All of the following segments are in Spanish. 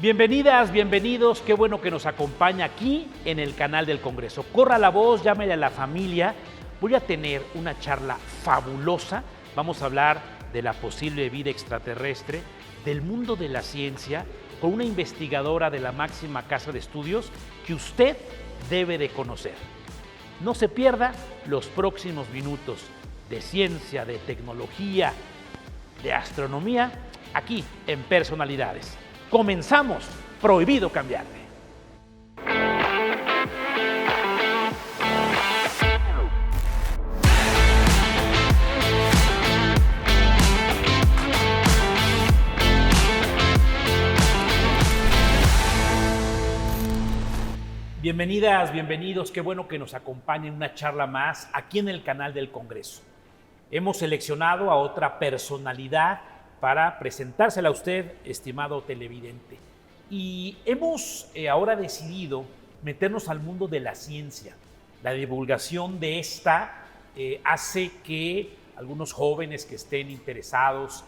Bienvenidas, bienvenidos, qué bueno que nos acompaña aquí en el canal del Congreso. Corra la voz, llámele a la familia. Voy a tener una charla fabulosa. Vamos a hablar de la posible vida extraterrestre, del mundo de la ciencia, con una investigadora de la máxima casa de estudios que usted debe de conocer. No se pierda los próximos minutos de ciencia, de tecnología, de astronomía, aquí en Personalidades. Comenzamos, prohibido cambiarle. Bienvenidas, bienvenidos, qué bueno que nos acompañen una charla más aquí en el canal del Congreso. Hemos seleccionado a otra personalidad para presentársela a usted, estimado televidente. Y hemos ahora decidido meternos al mundo de la ciencia. La divulgación de esta hace que algunos jóvenes que estén interesados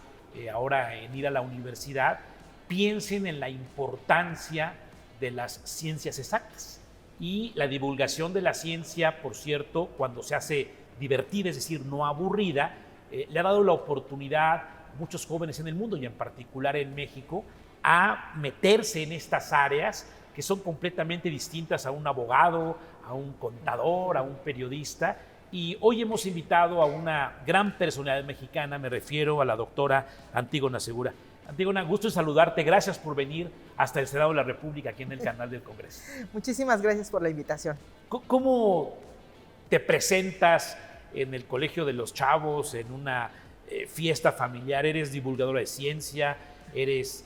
ahora en ir a la universidad piensen en la importancia de las ciencias exactas. Y la divulgación de la ciencia, por cierto, cuando se hace divertida, es decir, no aburrida, le ha dado la oportunidad a muchos jóvenes en el mundo y en particular en México a meterse en estas áreas que son completamente distintas a un abogado, a un contador, a un periodista. Y hoy hemos invitado a una gran personalidad mexicana, me refiero a la doctora Antígona Segura. Antígona, gusto en saludarte, gracias por venir hasta el Senado de la República, aquí en el canal del Congreso. Muchísimas gracias por la invitación. ¿Cómo te presentas en el Colegio de los Chavos, en una fiesta familiar? ¿Eres divulgadora de ciencia? ¿Eres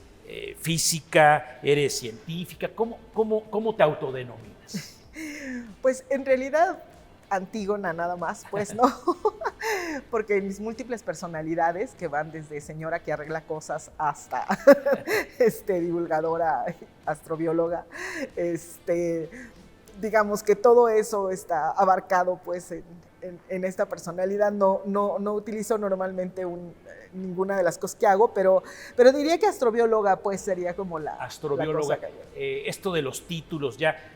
física? ¿Eres científica? ¿Cómo te autodenominas? Pues en realidad Antígona nada más, pues no, porque mis múltiples personalidades que van desde señora que arregla cosas hasta divulgadora, astrobióloga, digamos que todo eso está abarcado pues en esta personalidad. No utilizo normalmente ninguna de las cosas que hago, pero diría que astrobióloga pues sería como la astrobióloga. La cosa que Esto de los títulos ya,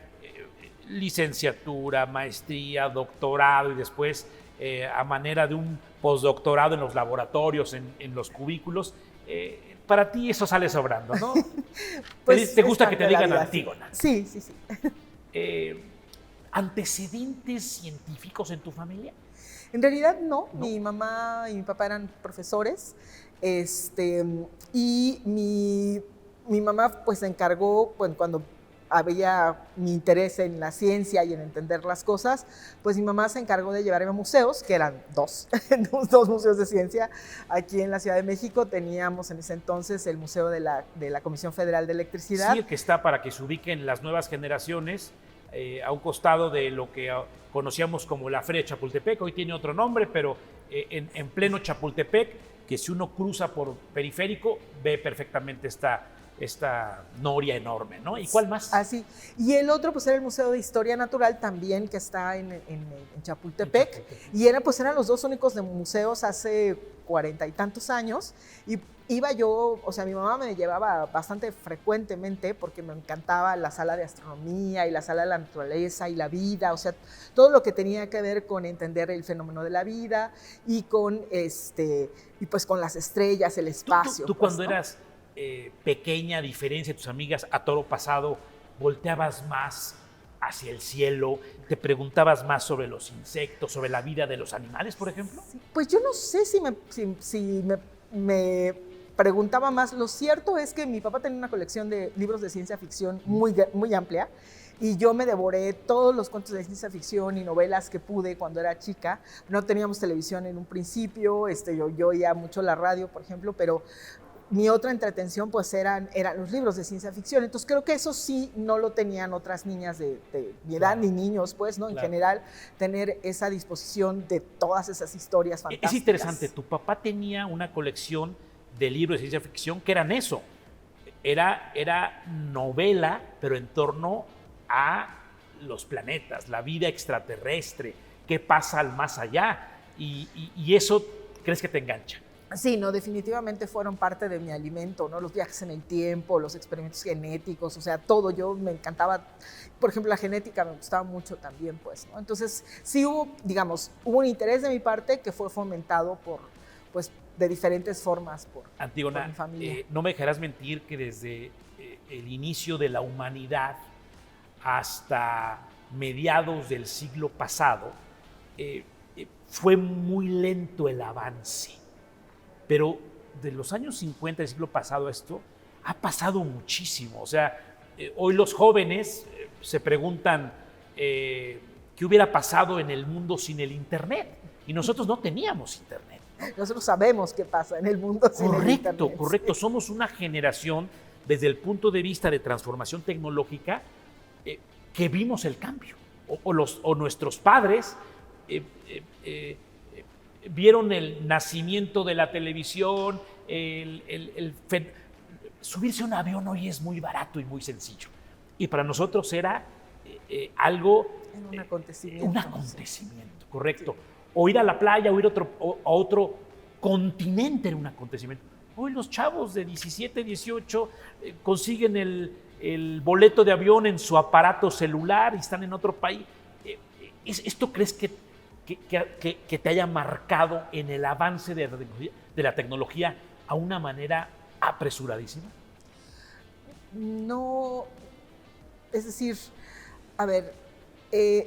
licenciatura, maestría, doctorado y después a manera de un postdoctorado en los laboratorios, en los cubículos, para ti eso sale sobrando, ¿no? Pues ¿Te gusta que te digan vida, Antígona? Sí. ¿Antecedentes científicos en tu familia? En realidad no. Mi mamá y mi papá eran profesores, y mi mamá pues se encargó, pues, cuando había mi interés en la ciencia y en entender las cosas, pues mi mamá se encargó de llevarme a museos, que eran dos museos de ciencia. Aquí en la Ciudad de México teníamos en ese entonces el Museo de la Comisión Federal de Electricidad. Sí, el que está, para que se ubiquen las nuevas generaciones, a un costado de lo que conocíamos como la Feria de Chapultepec. Hoy tiene otro nombre, pero en pleno Chapultepec, que si uno cruza por periférico ve perfectamente esta noria enorme, ¿no? ¿Y cuál más? Así. Y el otro pues era el Museo de Historia Natural también, que está en Chapultepec. Y eran los dos únicos de museos hace 40 y tantos años. Y iba yo, o sea, mi mamá me llevaba bastante frecuentemente porque me encantaba la sala de astronomía y la sala de la naturaleza y la vida, o sea, todo lo que tenía que ver con entender el fenómeno de la vida y con y pues con las estrellas, el espacio. Tú cuando eras pequeña, a diferencia de tus amigas, a toro pasado, volteabas más hacia el cielo, te preguntabas más sobre los insectos, sobre la vida de los animales, por ejemplo. Sí, pues yo no sé si me preguntaba más. Lo cierto es que mi papá tenía una colección de libros de ciencia ficción muy amplia, y yo me devoré todos los cuentos de ciencia ficción y novelas que pude cuando era chica. No teníamos televisión en un principio, yo oía mucho la radio, por ejemplo, pero mi otra entretención pues eran los libros de ciencia ficción. Entonces creo que eso sí no lo tenían otras niñas de mi edad, ni niños, pues, ¿no? En general, tener esa disposición de todas esas historias fantásticas. Es interesante, tu papá tenía una colección de libros de ciencia ficción que eran eso. Era novela, pero en torno a los planetas, la vida extraterrestre, qué pasa al más allá. Y eso, ¿crees que te engancha? Sí, no, definitivamente fueron parte de mi alimento, ¿no? Los viajes en el tiempo, los experimentos genéticos, o sea, todo. Yo me encantaba, por ejemplo, la genética me gustaba mucho también, pues, ¿no? Entonces, sí hubo, digamos, hubo un interés de mi parte que fue fomentado por, pues, de diferentes formas por Antígona, mi familia. no me dejarás mentir que desde el inicio de la humanidad hasta mediados del siglo pasado, fue muy lento el avance. Pero de los años 50 del siglo pasado a esto, ha pasado muchísimo. O sea, hoy los jóvenes se preguntan qué hubiera pasado en el mundo sin el Internet. Y nosotros no teníamos Internet. Nosotros sabemos qué pasa en el mundo sin el Internet. Correcto. Somos una generación, desde el punto de vista de transformación tecnológica, que vimos el cambio. O nuestros padres vieron el nacimiento de la televisión, subirse a un avión hoy es muy barato y muy sencillo. Y para nosotros era algo... Un acontecimiento. Un acontecimiento, correcto. Sí. O ir a la playa, o ir a otro continente era un acontecimiento. Hoy los chavos de 17, 18 consiguen el boleto de avión en su aparato celular y están en otro país. ¿Esto crees que te haya marcado en el avance de la tecnología a una manera apresuradísima? No, es decir, a ver,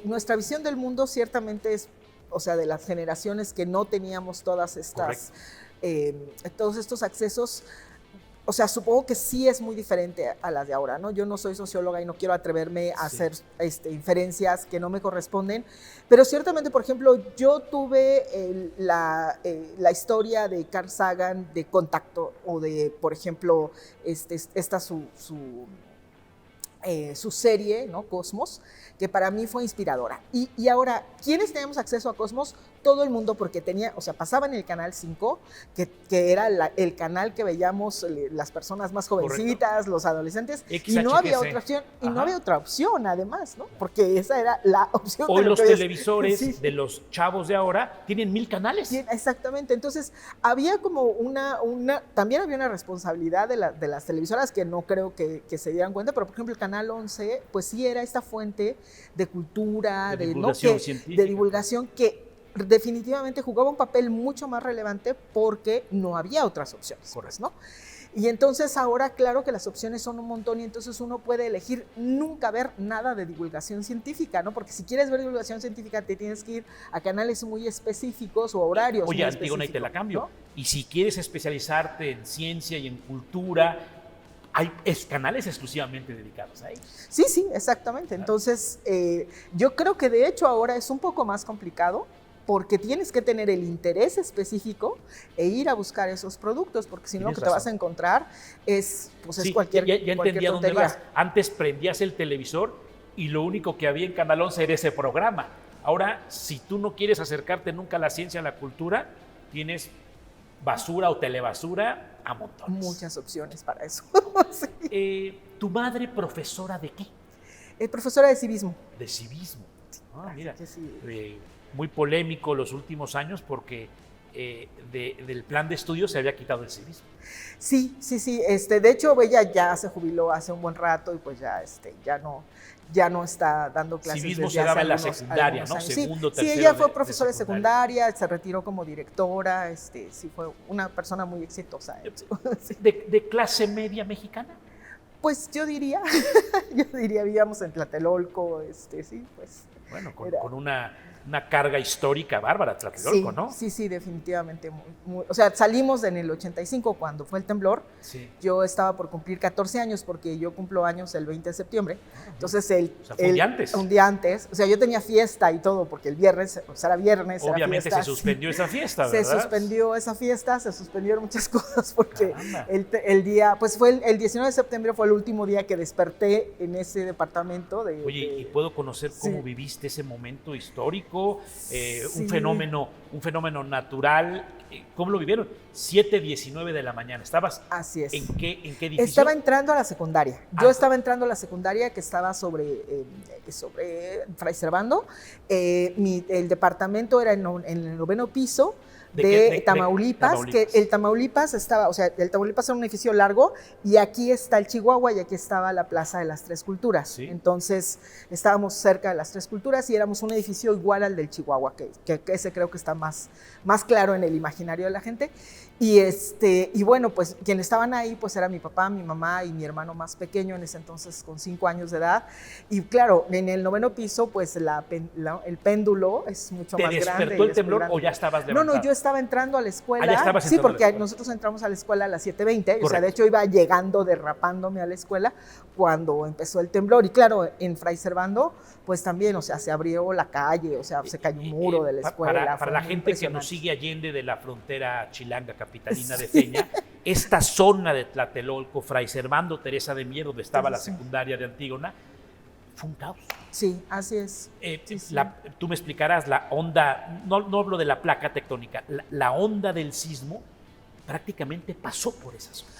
nuestra visión del mundo ciertamente es, o sea, de las generaciones que no teníamos todas estas, todos estos accesos. O sea, supongo que sí es muy diferente a las de ahora, ¿no? Yo no soy socióloga y no quiero atreverme a hacer inferencias que no me corresponden, pero ciertamente, por ejemplo, yo tuve la historia de Carl Sagan de Contacto, o de, por ejemplo, su serie, ¿no? Cosmos, que para mí fue inspiradora. Y ahora, ¿quiénes teníamos acceso a Cosmos? Todo el mundo, porque pasaba en el Canal 5, que era el canal que veíamos las personas más jovencitas, correcto, los adolescentes, y no había otra opción, no había otra opción además, ¿no? Porque esa era la opción. Hoy los televisores de los chavos de ahora tienen 1000 canales. Sí, exactamente, entonces había como también había una responsabilidad de las televisoras que no creo que se dieran cuenta, pero por ejemplo el Canal 11, pues sí era esta fuente de cultura, de divulgación que definitivamente jugaba un papel mucho más relevante porque no había otras opciones. Correcto. ¿No? Y entonces ahora, claro que las opciones son un montón y entonces uno puede elegir nunca ver nada de divulgación científica, ¿no? Porque si quieres ver divulgación científica te tienes que ir a canales muy específicos o horarios. Oye, Antígona, y te la cambio. ¿No? Y si quieres especializarte en ciencia y en cultura, hay canales exclusivamente dedicados a ellos. Sí, exactamente. Entonces, yo creo que de hecho ahora es un poco más complicado porque tienes que tener el interés específico e ir a buscar esos productos, porque si no, lo que te vas a encontrar es cualquier ya entendía dónde vas. Antes prendías el televisor y lo único que había en Canal 11 era ese programa. Ahora, si tú no quieres acercarte nunca a la ciencia, a la cultura, tienes basura o telebasura a montones. Muchas opciones para eso. Sí. ¿Tu madre profesora de qué? Profesora de civismo. De civismo. Mira, sí. Muy polémico los últimos años porque del plan de estudios se había quitado el civismo. Sí. De hecho, ella ya se jubiló hace un buen rato y pues ya no está dando clases. Civismo se daba en la secundaria, ¿no? Segundo, tercero. Sí, ella fue profesora de secundaria, se retiró como directora, sí fue una persona muy exitosa. Sí. ¿De clase media mexicana? Pues yo diría, vivíamos en Tlatelolco, sí, pues. Bueno, con una carga histórica bárbara, Tlatelolco, ¿no? Sí, definitivamente. O sea, salimos en el 85 cuando fue el temblor. Sí. Yo estaba por cumplir 14 años porque yo cumplo años el 20 de septiembre. Entonces, fue un día antes. Un día antes. O sea, yo tenía fiesta y todo porque el viernes, era viernes. Obviamente era fiesta, se suspendió esa fiesta, ¿verdad? Se suspendió esa fiesta, se suspendieron muchas cosas porque el día, pues fue el 19 de septiembre fue el último día que desperté en ese departamento. Oye, ¿y puedo conocer cómo viviste ese momento histórico? Un fenómeno natural. ¿Cómo lo vivieron? 7:19 de la mañana. ¿Estabas? Así es. ¿En qué edificio? Estaba entrando a la secundaria. Yo estaba entrando a la secundaria que estaba sobre Fray Servando. El departamento era en el 9º piso. de Tamaulipas, que el Tamaulipas estaba, o sea, el Tamaulipas era un edificio largo y aquí está el Chihuahua y aquí estaba la Plaza de las Tres Culturas. ¿Sí? Entonces estábamos cerca de las Tres Culturas y éramos un edificio igual al del Chihuahua, que ese creo que está más claro en el imaginario de la gente. Y bueno, pues quienes estaban ahí pues era mi papá, mi mamá y mi hermano más pequeño en ese entonces con 5 años de edad. Y claro, en el 9º piso pues el péndulo es mucho más grande. ¿Te despertó el temblor o ya estabas levantado? No, yo estaba entrando a la escuela. Ya estabas sí, porque nosotros entramos a la escuela a las 7:20. O sea, de hecho iba llegando, derrapándome a la escuela cuando empezó el temblor. Y claro, en Fray Servando, pues también, o sea, se abrió la calle, o sea, se cayó un muro de la escuela. Para la gente que nos sigue allende de la frontera chilanga capitalina de Feña, esta zona de Tlatelolco, Fray Servando, Teresa de Mier, donde estaba la secundaria de Antígona, fue un caos. Sí, así es. Tú me explicarás la onda, no hablo de la placa tectónica, la onda del sismo prácticamente pasó por esa zona.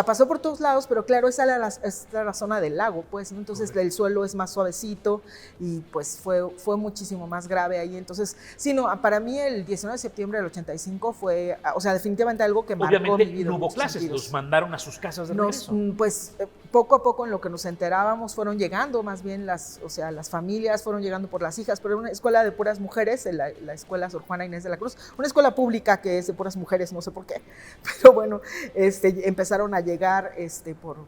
Pasó por todos lados, pero claro, esa era la zona del lago, pues, ¿no? Entonces el suelo es más suavecito y pues fue muchísimo más grave ahí. Entonces, sí, no, para mí el 19 de septiembre del 85 fue, o sea, definitivamente algo que marcó mi vida. Obviamente no hubo clases, los mandaron a sus casas de regreso. Pues poco a poco en lo que nos enterábamos fueron llegando más bien las familias, fueron llegando por las hijas, pero era una escuela de puras mujeres, la escuela Sor Juana Inés de la Cruz, una escuela pública que es de puras mujeres, no sé por qué, pero bueno, empezaron a llegar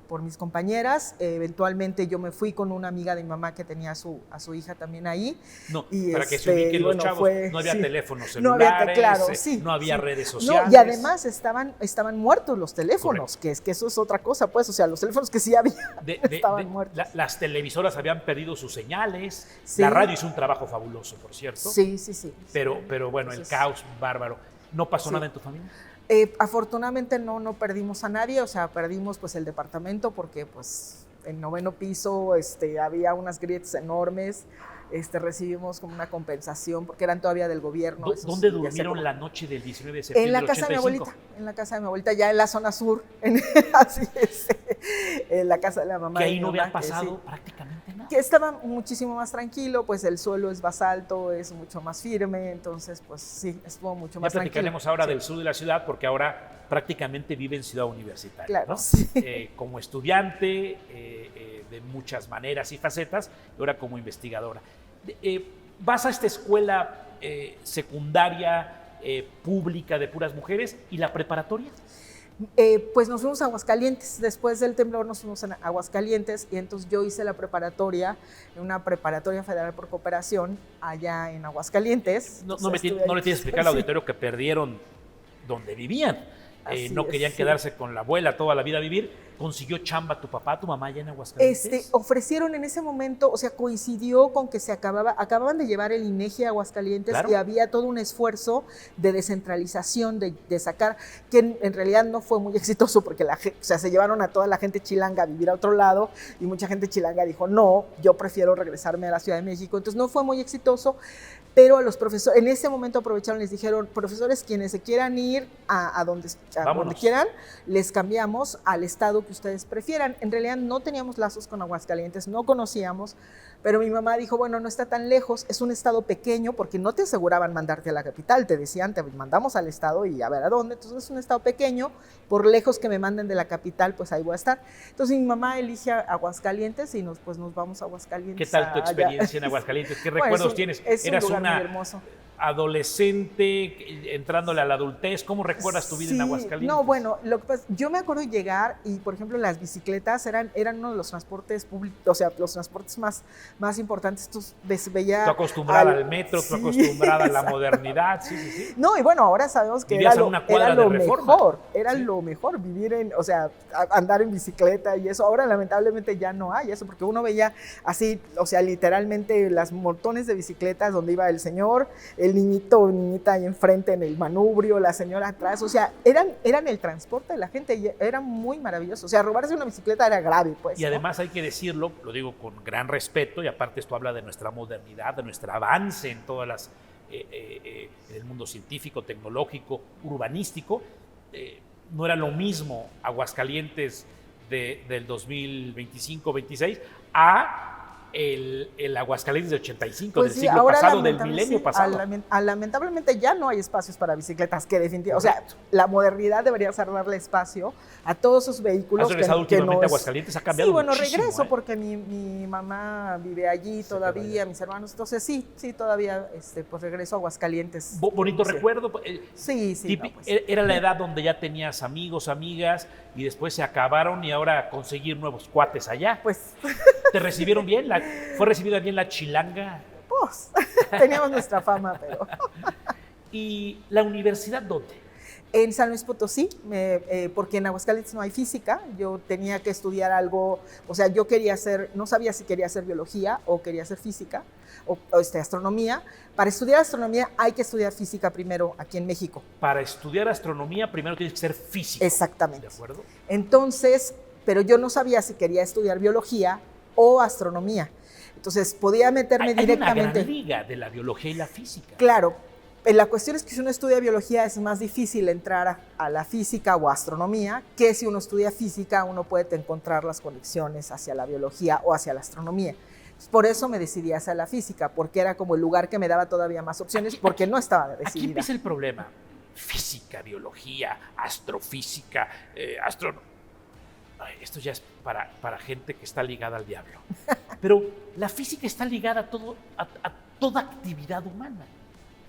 por mis compañeras. Eventualmente yo me fui con una amiga de mi mamá que tenía a su hija también ahí. No, para que se ubiquen los chavos, no había teléfonos celulares, no había redes sociales. No, y además estaban muertos los teléfonos, que eso es otra cosa, pues, o sea, los teléfonos que sí había estaban muertos. Las televisoras habían perdido sus señales, la radio hizo un trabajo fabuloso, por cierto. Sí. Pero bueno, el caos bárbaro. ¿No pasó nada en tu familia? Afortunadamente no perdimos a nadie, o sea, perdimos pues el departamento porque pues en 9º piso había unas grietas enormes, recibimos como una compensación porque eran todavía del gobierno. ¿Dónde durmieron la noche del 19 de septiembre En la casa de mi abuelita, ya en la zona sur, así es, en la casa de la mamá. Que ahí no había pasado prácticamente nada. Que estaba muchísimo más tranquilo, pues el suelo es basalto, es mucho más firme, entonces pues sí, estuvo mucho más tranquilo. Ya platicaremos ahora del sur de la ciudad porque ahora prácticamente vive en Ciudad Universitaria, claro, ¿no? Sí. Como estudiante de muchas maneras y facetas, y ahora como investigadora. Vas a esta escuela secundaria pública de puras mujeres y la preparatoria. Pues nos fuimos a Aguascalientes, después del temblor nos fuimos a Aguascalientes y entonces yo hice la preparatoria, una preparatoria federal por cooperación allá en Aguascalientes. No le tienes que explicar al auditorio que perdieron donde vivían. No querían quedarse con la abuela toda la vida a vivir. ¿Consiguió chamba tu papá, tu mamá allá en Aguascalientes? Ofrecieron en ese momento, o sea, coincidió con que acababan de llevar el INEGI a Aguascalientes, claro. Y había todo un esfuerzo de descentralización, de sacar, que en realidad no fue muy exitoso porque se llevaron a toda la gente chilanga a vivir a otro lado y mucha gente chilanga dijo, no, yo prefiero regresarme a la Ciudad de México. Entonces no fue muy exitoso, pero a los profesores, en ese momento aprovecharon, les dijeron, profesores, quienes se quieran ir a donde quieran, les cambiamos al estado que ustedes prefieran. En realidad no teníamos lazos con Aguascalientes, no conocíamos, pero mi mamá dijo, bueno, no está tan lejos, es un estado pequeño porque no te aseguraban mandarte a la capital, te decían, te mandamos al estado y a ver a dónde. Entonces es un estado pequeño, por lejos que me manden de la capital, pues ahí voy a estar. Entonces mi mamá elige a Aguascalientes y nos vamos a Aguascalientes. ¿Qué tal tu experiencia en Aguascalientes? ¿Qué recuerdos tienes? Eras una hermoso. Adolescente, entrándole a la adultez. ¿Cómo recuerdas tu vida en Aguascalientes? No, bueno, lo que pasa, yo me acuerdo llegar y, por ejemplo, las bicicletas eran uno de los transportes públicos, o sea, los transportes más importantes. Tú acostumbrada al metro, tú acostumbrada a la modernidad. Sí. No, y bueno, ahora sabemos que era lo mejor vivir andar en bicicleta y eso. Ahora, lamentablemente, ya no hay eso, porque uno veía así, o sea, literalmente las montones de bicicletas donde iba el señor, el niñito o niñita ahí enfrente en el manubrio, la señora atrás, o sea, eran el transporte de la gente y era muy maravilloso. O sea, robarse una bicicleta era grave, pues. Y además hay que decirlo, lo digo con gran respeto, y aparte esto habla de nuestra modernidad, de nuestro avance en todas las, en el mundo científico, tecnológico, urbanístico. No era lo mismo Aguascalientes del 2025-26 a el Aguascalientes de 85, Pues del sí, siglo ahora pasado, del milenio pasado. lamentablemente ya no hay espacios para bicicletas, que definitivamente, o sea, la modernidad debería ser darle espacio a todos esos vehículos. ¿Has regresado últimamente a Aguascalientes? Ha cambiado Sí, bueno, muchísimo, regreso porque mi mamá vive allí todavía, mis hermanos, entonces sí, todavía pues regreso a Aguascalientes. Bonito Sí. recuerdo. Sí, sí. No, pues. Era la edad donde ya tenías amigos, amigas, y después se acabaron y ahora conseguir nuevos cuates allá. Pues, ¿Te recibieron bien? ¿Fue recibida bien la chilanga? pues, teníamos nuestra fama, pero... ¿Y la universidad dónde? En San Luis Potosí, porque en Aguascalientes no hay física, yo tenía que estudiar algo, o sea, yo no sabía si quería hacer biología o quería hacer física o astronomía. Para estudiar astronomía hay que estudiar física primero aquí en México. Para estudiar astronomía primero tienes que ser físico. Exactamente. ¿De acuerdo? Entonces, pero yo no sabía si quería estudiar biología o astronomía. Entonces, podía meterme directamente. Hay una gran liga de la biología y la física. Claro. La cuestión es que si uno estudia biología es más difícil entrar a la física o a astronomía, que si uno estudia física uno puede encontrar las conexiones hacia la biología o hacia la astronomía. Por eso me decidí hacia la física, porque era como el lugar que me daba todavía más opciones, porque no estaba decidida. Aquí empieza el problema. Física, biología, astrofísica, esto ya es para gente que está ligada al diablo. Pero la física está ligada a toda actividad humana.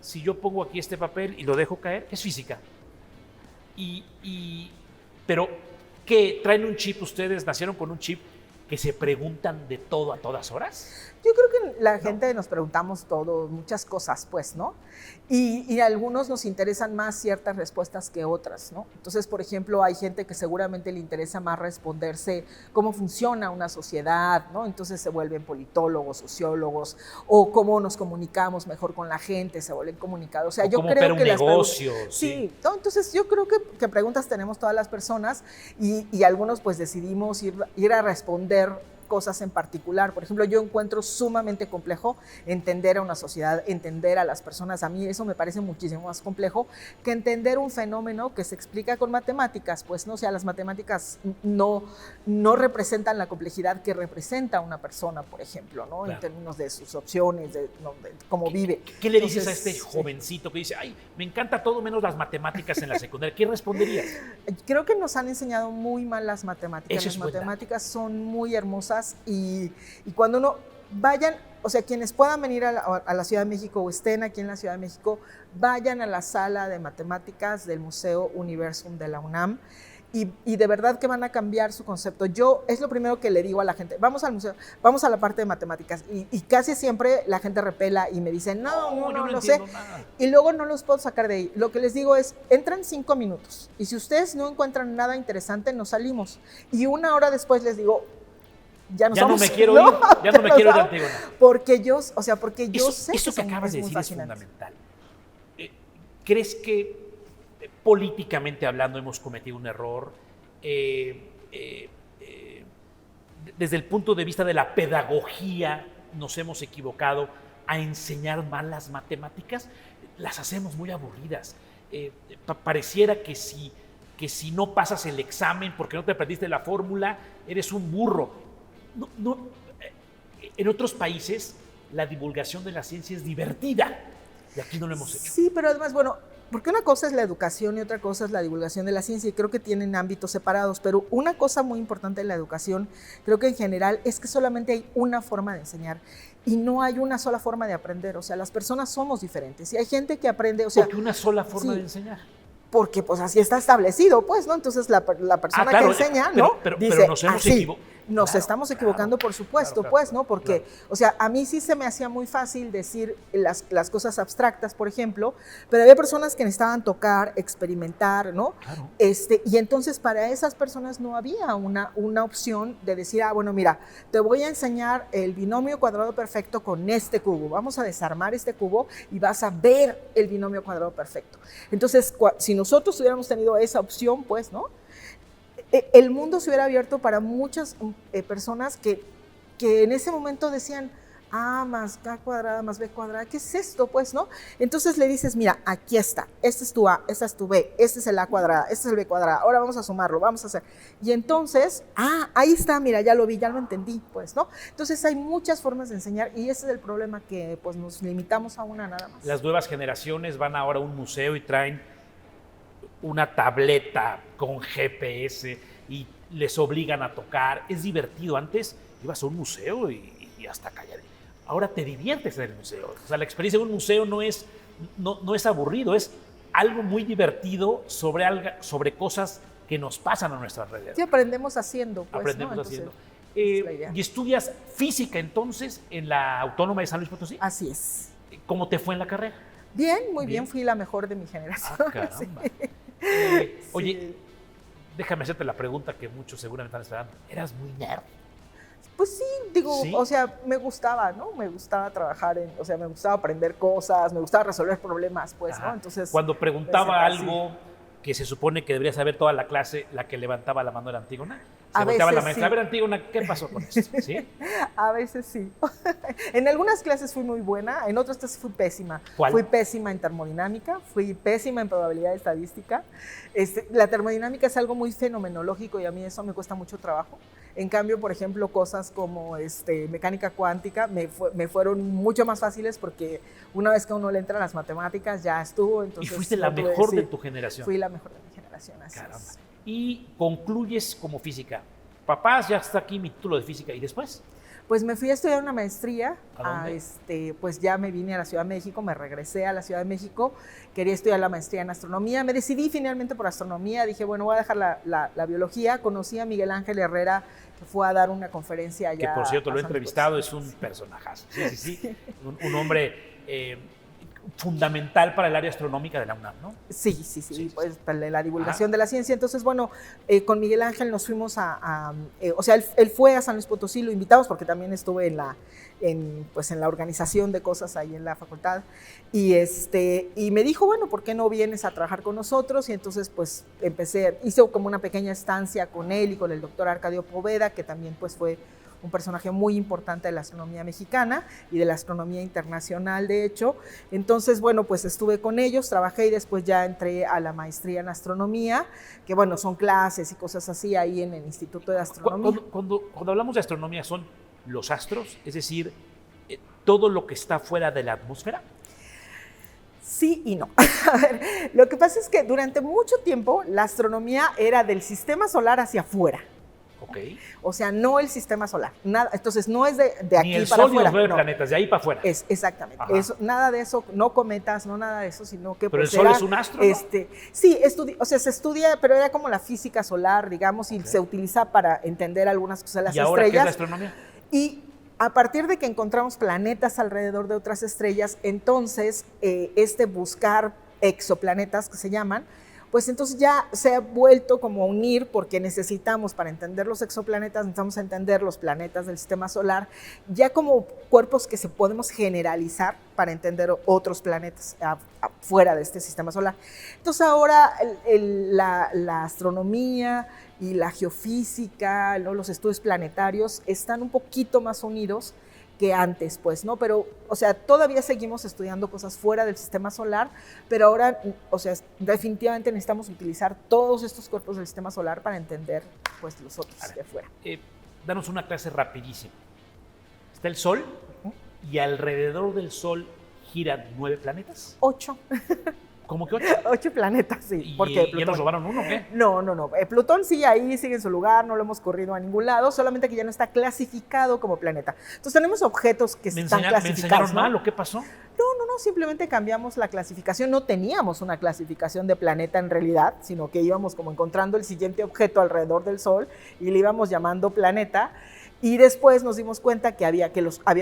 Si yo pongo aquí este papel y lo dejo caer, es física. Pero, ¿qué? ¿Traen un chip ustedes? ¿Nacieron con un chip que se preguntan de todo a todas horas? Yo creo que la gente nos preguntamos todo, muchas cosas, pues, ¿no? Y a algunos nos interesan más ciertas respuestas que otras, ¿no? Entonces, por ejemplo, hay gente que seguramente le interesa más responderse cómo funciona una sociedad, ¿no? Entonces se vuelven politólogos, sociólogos, o cómo nos comunicamos mejor con la gente, se vuelven comunicados. O sea, yo creo que un negocio. Sí, ¿no? Entonces yo creo que preguntas tenemos todas las personas y algunos pues decidimos ir a responder cosas en particular. Por ejemplo, yo encuentro sumamente complejo entender a una sociedad, entender a las personas. A mí eso me parece muchísimo más complejo que entender un fenómeno que se explica con matemáticas. Pues no, o sea, las matemáticas no representan la complejidad que representa una persona, por ejemplo, ¿no? Claro. En términos de sus opciones, de cómo vive. ¿Qué le dices a este jovencito que dice, ay, me encanta todo menos las matemáticas en la secundaria? ¿Qué responderías? Creo que nos han enseñado muy mal las matemáticas. Eso las matemáticas son muy hermosas y cuando uno vayan, o sea, quienes puedan venir a la Ciudad de México o estén aquí en la Ciudad de México, vayan a la sala de matemáticas del Museo Universum de la UNAM y de verdad que van a cambiar su concepto. Yo es lo primero que le digo a la gente, vamos al museo, vamos a la parte de matemáticas y casi siempre la gente repela y me dice, no lo sé, nada. Y luego no los puedo sacar de ahí. Lo que les digo es, entran 5 minutos y si ustedes no encuentran nada interesante, nos salimos. Y 1 hora después les digo, ya no me quiero ir, ya no me quiero ir Antígona. Porque yo sé eso que acabas de decir es fundamental. ¿Crees que políticamente hablando hemos cometido un error? Desde el punto de vista de la pedagogía nos hemos equivocado a enseñar mal las matemáticas, las hacemos muy aburridas. Pareciera que si no pasas el examen porque no te aprendiste la fórmula, eres un burro. En otros países la divulgación de la ciencia es divertida y aquí no lo hemos hecho. Sí, pero además, bueno, porque una cosa es la educación y otra cosa es la divulgación de la ciencia y creo que tienen ámbitos separados, pero una cosa muy importante en la educación, creo que en general, es que solamente hay una forma de enseñar y no hay una sola forma de aprender. O sea, las personas somos diferentes y hay gente que aprende, o sea... ¿Por qué una sola forma de enseñar? Porque pues así está establecido, pues, ¿no? Entonces la persona que enseña, ¿no? Pero nos hemos equivocado. Nos estamos equivocando, por supuesto, pues, ¿no? Porque, o sea, a mí sí se me hacía muy fácil decir las cosas abstractas, por ejemplo, pero había personas que necesitaban tocar, experimentar, ¿no? Claro. Y entonces para esas personas no había una opción de decir, bueno, mira, te voy a enseñar el binomio cuadrado perfecto con este cubo. Vamos a desarmar este cubo y vas a ver el binomio cuadrado perfecto. Entonces, si nosotros hubiéramos tenido esa opción, pues, ¿no? El mundo se hubiera abierto para muchas personas que en ese momento decían, A más K cuadrada más B cuadrada, ¿qué es esto? Pues, ¿no? Entonces le dices, mira, aquí está, este es tu A, esta es tu B, este es el A cuadrada, este es el B cuadrada, ahora vamos a sumarlo, vamos a hacer. Y entonces, ahí está, mira, ya lo vi, ya lo entendí, pues, ¿no? Entonces hay muchas formas de enseñar y ese es el problema, que pues nos limitamos a una nada más. Las nuevas generaciones van ahora a un museo y traen una tableta con GPS y les obligan a tocar. Es divertido. Antes ibas a un museo y hasta callar. Ahora te diviertes en el museo. O sea, la experiencia de un museo no es aburrido, es algo muy divertido sobre cosas que nos pasan a nuestra alrededor. Sí, aprendemos haciendo. Pues, aprendemos ¿no? haciendo. Es la idea. ¿Y estudias física entonces en la Autónoma de San Luis Potosí? Así es. ¿Cómo te fue en la carrera? Bien, muy bien, fui la mejor de mi generación. Caramba. Sí. Oye, Sí. déjame hacerte la pregunta que muchos seguramente están esperando. ¿Eras muy nerd? Pues sí, digo, ¿Sí? o sea, me gustaba, ¿no? Me gustaba trabajar o sea, me gustaba aprender cosas, me gustaba resolver problemas, pues, Ajá. ¿no? Entonces, cuando preguntaba me sentía algo que se supone que debería saber toda la clase, la que levantaba la mano era Antígona. Se A volteaba la veces maestra. sí. A ver, Antígona, ¿qué pasó con esto? ¿Sí? A veces sí. En algunas clases fui muy buena, en otras clases fui pésima. ¿Cuál? Fui pésima en termodinámica, fui pésima en probabilidad estadística. La termodinámica es algo muy fenomenológico y a mí eso me cuesta mucho trabajo. En cambio, por ejemplo, cosas como mecánica cuántica me fueron mucho más fáciles porque una vez que a uno le entra a las matemáticas ya estuvo. Entonces, Y fuiste la no tuve- mejor de sí, tu generación. Fui la mejor de mi generación, así Caramba. es. Y concluyes como física. Papás, ya está aquí mi título de física. ¿Y después? Pues me fui a estudiar una maestría, ¿A dónde? pues ya me vine a la Ciudad de México, me regresé a la Ciudad de México, quería estudiar la maestría en astronomía, me decidí finalmente por astronomía, dije, bueno, voy a dejar la biología, conocí a Miguel Ángel Herrera, que fue a dar una conferencia allá. Que por cierto lo he a San entrevistado, Luis es Potosí. un personajazo. Sí. Un hombre fundamental para el área astronómica de la UNAM, ¿no? Sí, pues para la divulgación Ah. de la ciencia. Entonces, bueno, con Miguel Ángel nos fuimos o sea, él fue a San Luis Potosí, lo invitamos porque también estuve en la organización de cosas ahí en la facultad. Y me dijo, bueno, ¿por qué no vienes a trabajar con nosotros? Y entonces, pues, hice como una pequeña estancia con él y con el doctor Arcadio Poveda, que también, pues, fue un personaje muy importante de la astronomía mexicana y de la astronomía internacional, de hecho. Entonces, bueno, pues estuve con ellos, trabajé y después ya entré a la maestría en astronomía, que bueno, son clases y cosas así ahí en el Instituto de Astronomía. Cuando hablamos de astronomía, ¿son los astros? Es decir, todo lo que está fuera de la atmósfera. Sí y no. A ver, lo que pasa es que durante mucho tiempo la astronomía era del sistema solar hacia afuera. Ok. O sea, no el sistema solar. Nada, entonces no es de aquí Ni el para Sol ni afuera. los 9 no. planetas, de ahí para afuera. Exactamente. Ajá. Nada de eso, no cometas, no nada de eso, sino que Pero pues, el Sol era, es un astro, ¿no? Sí, o sea, se estudia, pero era como la física solar, digamos, y Ok. se utiliza para entender algunas cosas de las ¿Y ahora qué es la estrellas. astronomía? Y a partir de que encontramos planetas alrededor de otras estrellas, entonces buscar exoplanetas, que se llaman, pues entonces ya se ha vuelto como a unir, porque necesitamos, para entender los exoplanetas, necesitamos entender los planetas del sistema solar, ya como cuerpos que se podemos generalizar para entender otros planetas fuera de este sistema solar. Entonces ahora la astronomía y la geofísica, ¿no? Los estudios planetarios están un poquito más unidos que antes, pues, ¿no? Pero, o sea, todavía seguimos estudiando cosas fuera del sistema solar, pero ahora, o sea, definitivamente necesitamos utilizar todos estos cuerpos del sistema solar para entender, pues, los otros de afuera. Danos una clase rapidísima. Está el Sol y alrededor del Sol giran 9 planetas. 8. ¿Cómo que 8? 8 planetas, sí. ¿Y Porque ya Plutón, nos robaron uno o qué? No. Plutón sí, ahí sigue en su lugar, no lo hemos corrido a ningún lado, solamente que ya no está clasificado como planeta. Entonces tenemos objetos que ¿Me están clasificados. ¿Me enseñaron ¿no? mal o qué pasó? No, simplemente cambiamos la clasificación. No teníamos una clasificación de planeta en realidad, sino que íbamos como encontrando el siguiente objeto alrededor del Sol y le íbamos llamando planeta. Y después nos dimos cuenta que había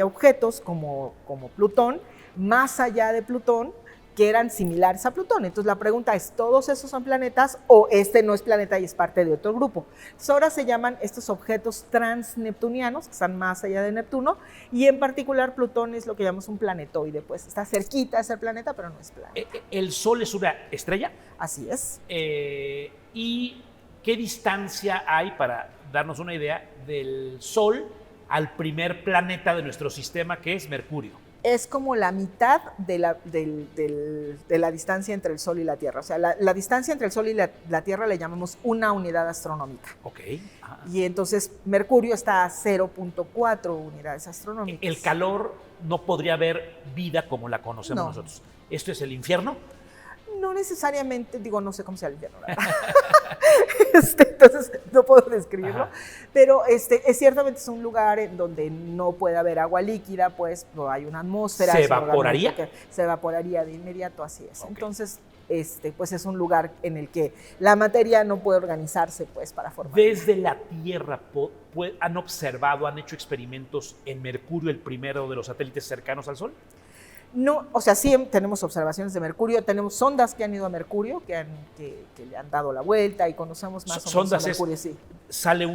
objetos como Plutón, más allá de Plutón, que eran similares a Plutón. Entonces la pregunta es, ¿todos esos son planetas o este no es planeta y es parte de otro grupo? Entonces ahora se llaman estos objetos transneptunianos, que están más allá de Neptuno, y en particular Plutón es lo que llamamos un planetoide, pues está cerquita de ser planeta, pero no es planeta. ¿El Sol es una estrella? Así es. ¿Y qué distancia hay, para darnos una idea, del Sol al primer planeta de nuestro sistema, que es Mercurio. Es como la mitad de la distancia entre el Sol y la Tierra. O sea, la distancia entre el Sol y la Tierra le llamamos una unidad astronómica. Ok. Ah. Y entonces Mercurio está a 0.4 unidades astronómicas. El calor, no podría haber vida como la conocemos nosotros. ¿Esto es el infierno? No necesariamente, digo, no sé cómo sea el infierno, la verdad. Entonces no puedo describirlo, pero ciertamente es un lugar en donde no puede haber agua líquida, pues no hay una atmósfera. ¿Se evaporaría? Se evaporaría de inmediato, así es. Okay. Entonces, pues es un lugar en el que la materia no puede organizarse, pues, para formar. Desde la Tierra, ¿han observado, han hecho experimentos en Mercurio, el primero de los satélites cercanos al Sol? No, o sea, sí tenemos observaciones de Mercurio, tenemos sondas que han ido a Mercurio, que le han dado la vuelta y conocemos más o menos a Mercurio, sí. Sale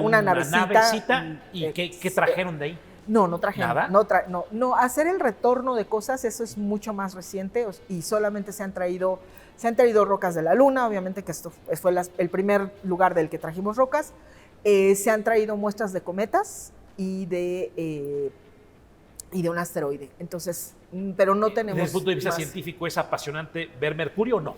una navecita y ¿qué trajeron de ahí? No trajeron. ¿Nada? No, hacer el retorno de cosas, eso es mucho más reciente y solamente se han traído rocas de la Luna, obviamente que esto fue el primer lugar del que trajimos rocas. Se han traído muestras de cometas y de un asteroide. Entonces, pero no tenemos. Desde el punto de vista científico, ¿es apasionante ver Mercurio o no?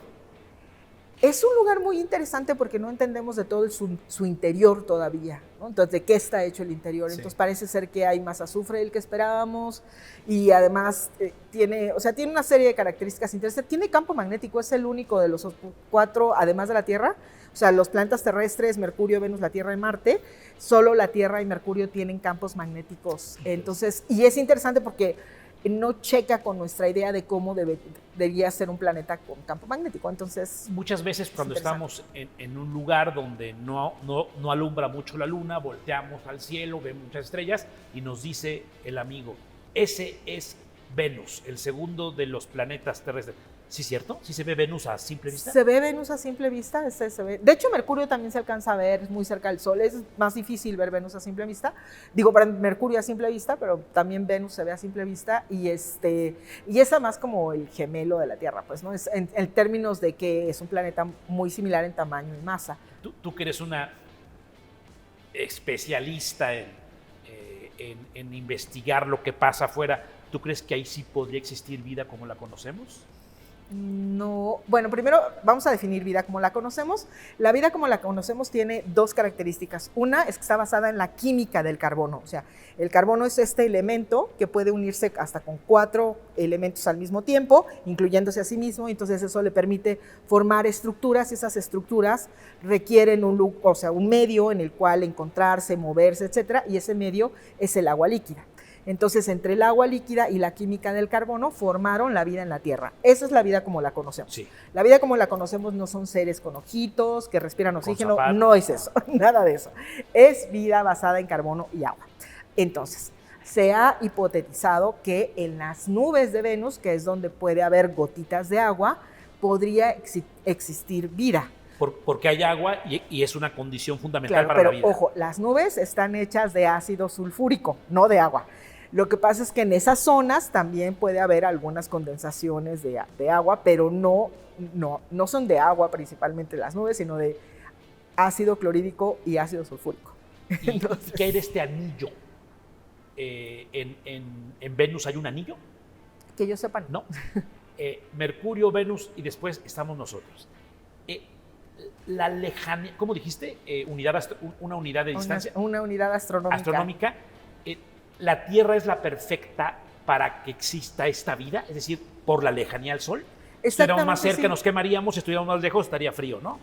Es un lugar muy interesante porque no entendemos de todo su interior todavía, ¿no? Entonces, ¿de qué está hecho el interior? Sí. Entonces, parece ser que hay más azufre del que esperábamos y además tiene una serie de características interesantes. Tiene campo magnético, es el único de los 4, además de la Tierra. O sea, los planetas terrestres, Mercurio, Venus, la Tierra y Marte, solo la Tierra y Mercurio tienen campos magnéticos. Entonces, y es interesante porque no checa con nuestra idea de cómo debía ser un planeta con campo magnético. Entonces, muchas veces cuando estamos en un lugar donde no alumbra mucho la luna, volteamos al cielo, vemos muchas estrellas y nos dice el amigo, ese es Venus, el segundo de los planetas terrestres. ¿Sí es cierto? ¿Sí se ve Venus a simple vista? Se ve Venus a simple vista. Se ve. De hecho, Mercurio también se alcanza a ver muy cerca del Sol. Es más difícil ver Venus a simple vista. Digo, para Mercurio a simple vista, pero también Venus se ve a simple vista. Y es además como el gemelo de la Tierra, pues, ¿no? Es en términos de que es un planeta muy similar en tamaño y masa. Tú que eres una especialista en investigar lo que pasa afuera, ¿tú crees que ahí sí podría existir vida como la conocemos? No, bueno, primero vamos a definir vida como la conocemos. La vida como la conocemos tiene 2 características. Una es que está basada en la química del carbono. O sea, el carbono es este elemento que puede unirse hasta con 4 elementos al mismo tiempo, incluyéndose a sí mismo. Entonces eso le permite formar estructuras y esas estructuras requieren un medio en el cual encontrarse, moverse, etcétera, y ese medio es el agua líquida. Entonces, entre el agua líquida y la química del carbono formaron la vida en la Tierra. Esa es la vida como la conocemos. Sí. La vida como la conocemos no son seres con ojitos, que respiran oxígeno, no es eso, nada de eso. Es vida basada en carbono y agua. Entonces, se ha hipotetizado que en las nubes de Venus, que es donde puede haber gotitas de agua, podría existir vida. Porque hay agua y es una condición fundamental para la vida. Pero ojo, las nubes están hechas de ácido sulfúrico, no de agua. Lo que pasa es que en esas zonas también puede haber algunas condensaciones de agua, pero no son de agua principalmente las nubes, sino de ácido clorhídrico y ácido sulfúrico. Entonces, ¿qué hay de este anillo? ¿En Venus hay un anillo? Que yo sepa, no. Mercurio, Venus y después estamos nosotros. La lejanía, ¿cómo dijiste? Una unidad de distancia. Una unidad astronómica. ¿La Tierra es la perfecta para que exista esta vida? Es decir, por la lejanía al Sol. Si estuviéramos más cerca, nos quemaríamos. Si estuviéramos más lejos, estaría frío, ¿no?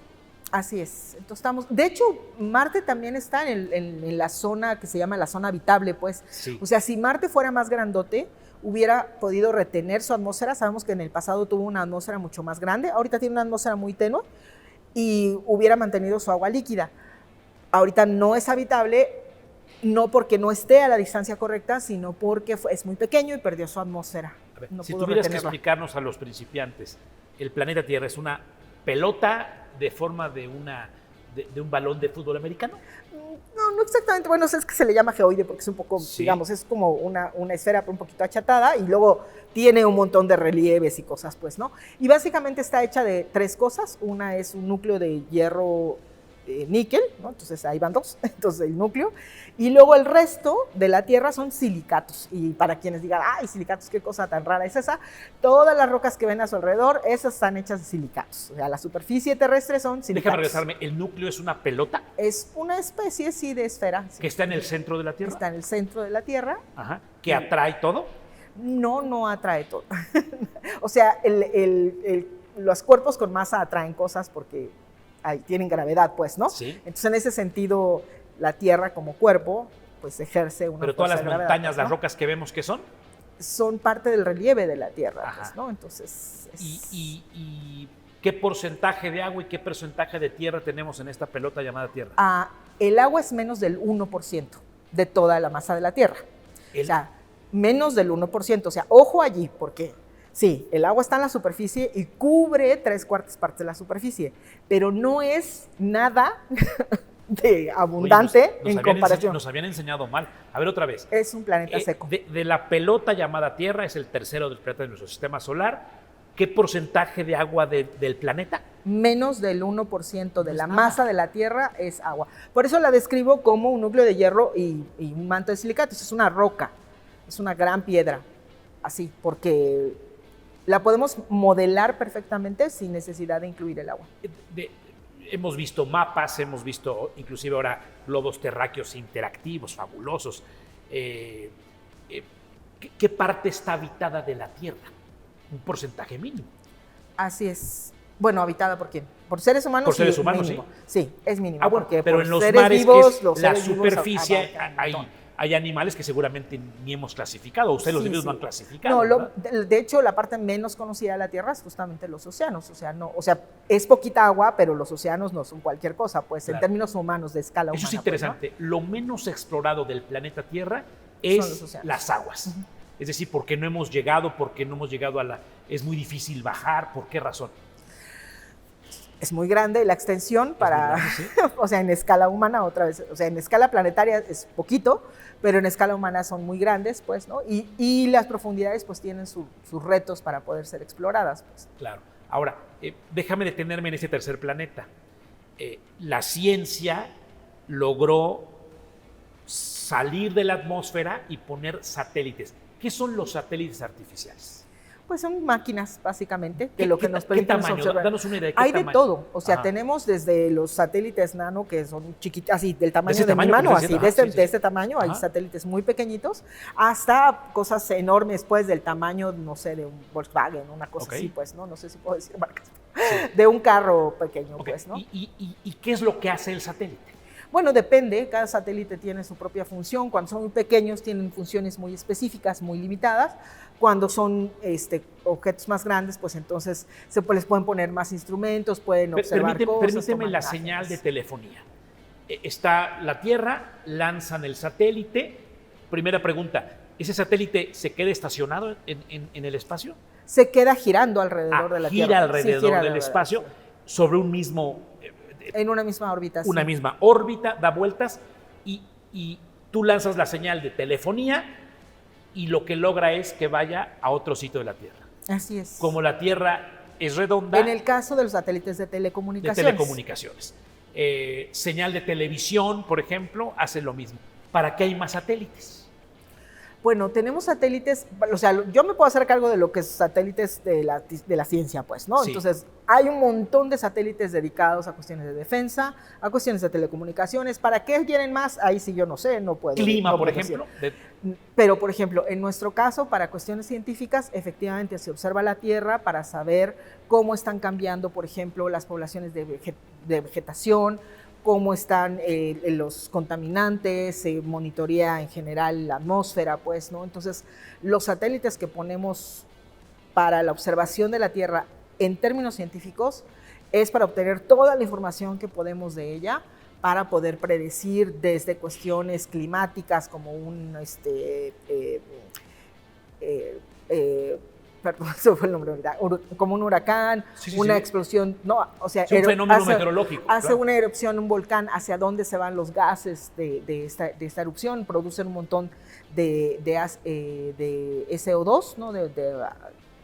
Así es. Entonces de hecho, Marte también está en la zona que se llama la zona habitable, pues. Sí. O sea, si Marte fuera más grandote, hubiera podido retener su atmósfera. Sabemos que en el pasado tuvo una atmósfera mucho más grande. Ahorita tiene una atmósfera muy tenue y hubiera mantenido su agua líquida. Ahorita no es habitable, no porque no esté a la distancia correcta, sino porque es muy pequeño y perdió su atmósfera. A ver, si tuvieras que explicarnos a los principiantes, el planeta Tierra es una pelota de forma de un balón de fútbol americano. No exactamente. Bueno, es que se le llama geoide porque es un poco, digamos, es como una esfera un poquito achatada y luego tiene un montón de relieves y cosas, pues, ¿no? Y básicamente está hecha de 3 cosas. Una es un núcleo de hierro níquel, ¿no? Entonces ahí van dos, entonces el núcleo, y luego el resto de la Tierra son silicatos, y para quienes digan, ay, silicatos, qué cosa tan rara es esa, todas las rocas que ven a su alrededor, esas están hechas de silicatos, o sea, la superficie terrestre son silicatos. Déjame regresarme, ¿el núcleo es una pelota? Es una especie, sí, de esfera. Sí. ¿Que está en el centro de la Tierra? Está en el centro de la Tierra. Ajá. ¿Que atrae todo? No, no atrae todo. O sea, los cuerpos con masa atraen cosas porque tienen gravedad, pues, ¿no? Sí. Entonces, en ese sentido, la Tierra como cuerpo, pues ejerce una Pero todas las fuerza de gravedad, montañas, pues, ¿no? las rocas que vemos, ¿qué son? Son parte del relieve de la Tierra, pues, ¿no? Entonces... ¿Y qué porcentaje de agua y qué porcentaje de tierra tenemos en esta pelota llamada Tierra? El agua es menos del 1% de toda la masa de la Tierra. O sea, menos del 1%. O sea, ojo allí, porque sí, el agua está en la superficie y cubre 3/4 partes de la superficie, pero no es nada de abundante. Oye, en comparación. Nos habían enseñado mal. A ver, otra vez. Es un planeta seco. De la pelota llamada Tierra, es el tercero del planeta de nuestro sistema solar. ¿Qué porcentaje de agua del planeta? Menos del 1% de la masa de la Tierra es agua. Por eso la describo como un núcleo de hierro y un manto de silicatos. Es una roca, es una gran piedra, así, porque la podemos modelar perfectamente sin necesidad de incluir el agua. Hemos visto mapas, hemos visto inclusive ahora globos terráqueos interactivos, fabulosos. ¿Qué parte está habitada de la Tierra? Un porcentaje mínimo. Así es. Bueno, ¿habitada por quién? Por seres humanos. Por seres humanos, mínimo. sí. Sí, es mínimo. Bueno, pero en los seres mares, vivos, que es los la seres vivos superficie, abarcan hay animales que seguramente ni hemos clasificado. Ustedes los individuos no han clasificado. No, de hecho, la parte menos conocida de la Tierra es justamente los océanos. O sea, es poquita agua, pero los océanos no son cualquier cosa, pues, claro, en términos humanos, de escala humana. Eso es interesante. Pues, ¿no? Lo menos explorado del planeta Tierra es las aguas. Uh-huh. Es decir, ¿por qué no hemos llegado? ¿Por qué no hemos llegado a la...? Es muy difícil bajar. ¿Por qué razón? Es muy grande la extensión para... Grande, ¿sí? O sea, en escala humana, otra vez. O sea, en escala planetaria es poquito, pero en escala humana son muy grandes, pues, ¿no? Y las profundidades, pues, tienen sus retos para poder ser exploradas, pues. Claro. Ahora, déjame detenerme en ese tercer planeta. La ciencia logró salir de la atmósfera y poner satélites. ¿Qué son los satélites artificiales? Pues son máquinas, básicamente, que lo que nos permiten observar. Danos una idea de qué Hay tamaño. de todo. O sea, tenemos desde los satélites nano, que son chiquitos, así, del tamaño de mi mano, así, de este tamaño, hay satélites muy pequeñitos, hasta cosas enormes, pues, del tamaño, no sé, de un Volkswagen, una cosa así, pues, ¿no? No sé si puedo decir marcas. Sí. De un carro pequeño, pues, ¿no? ¿Y qué es lo que hace el satélite? Bueno, depende, cada satélite tiene su propia función. Cuando son muy pequeños tienen funciones muy específicas, muy limitadas. Cuando son objetos más grandes, pues entonces les pueden poner más instrumentos, pueden observar cosas. Permíteme la señal de telefonía. Está la Tierra, lanzan el satélite. Primera pregunta, ¿ese satélite se queda estacionado en el espacio? Se queda girando alrededor de la Tierra. Gira alrededor del espacio sobre un mismo... En una misma órbita. Una misma órbita, da vueltas y tú lanzas la señal de telefonía y lo que logra es que vaya a otro sitio de la Tierra. Así es. Como la Tierra es redonda. En el caso de los satélites de telecomunicaciones. Señal de televisión, por ejemplo, hace lo mismo. ¿Para qué hay más satélites? Bueno, tenemos satélites, o sea, yo me puedo hacer cargo de lo que es satélites de la ciencia, pues, ¿no? Sí. Entonces, hay un montón de satélites dedicados a cuestiones de defensa, a cuestiones de telecomunicaciones. ¿Para qué quieren más? Ahí sí yo no sé, no puedo. ¿Clima, por ejemplo? Pero, por ejemplo, en nuestro caso, para cuestiones científicas, efectivamente se observa la Tierra para saber cómo están cambiando, por ejemplo, las poblaciones de vegetación, cómo están los contaminantes, se monitorea en general la atmósfera, pues, ¿no? Entonces, los satélites que ponemos para la observación de la Tierra en términos científicos es para obtener toda la información que podemos de ella para poder predecir desde cuestiones climáticas como perdón, eso fue el nombre, como un huracán, una explosión, no, o sea, un fenómeno meteorológico. Hace una erupción, un volcán, hacia dónde se van los gases de esta erupción, producen un montón de SO2, ¿no?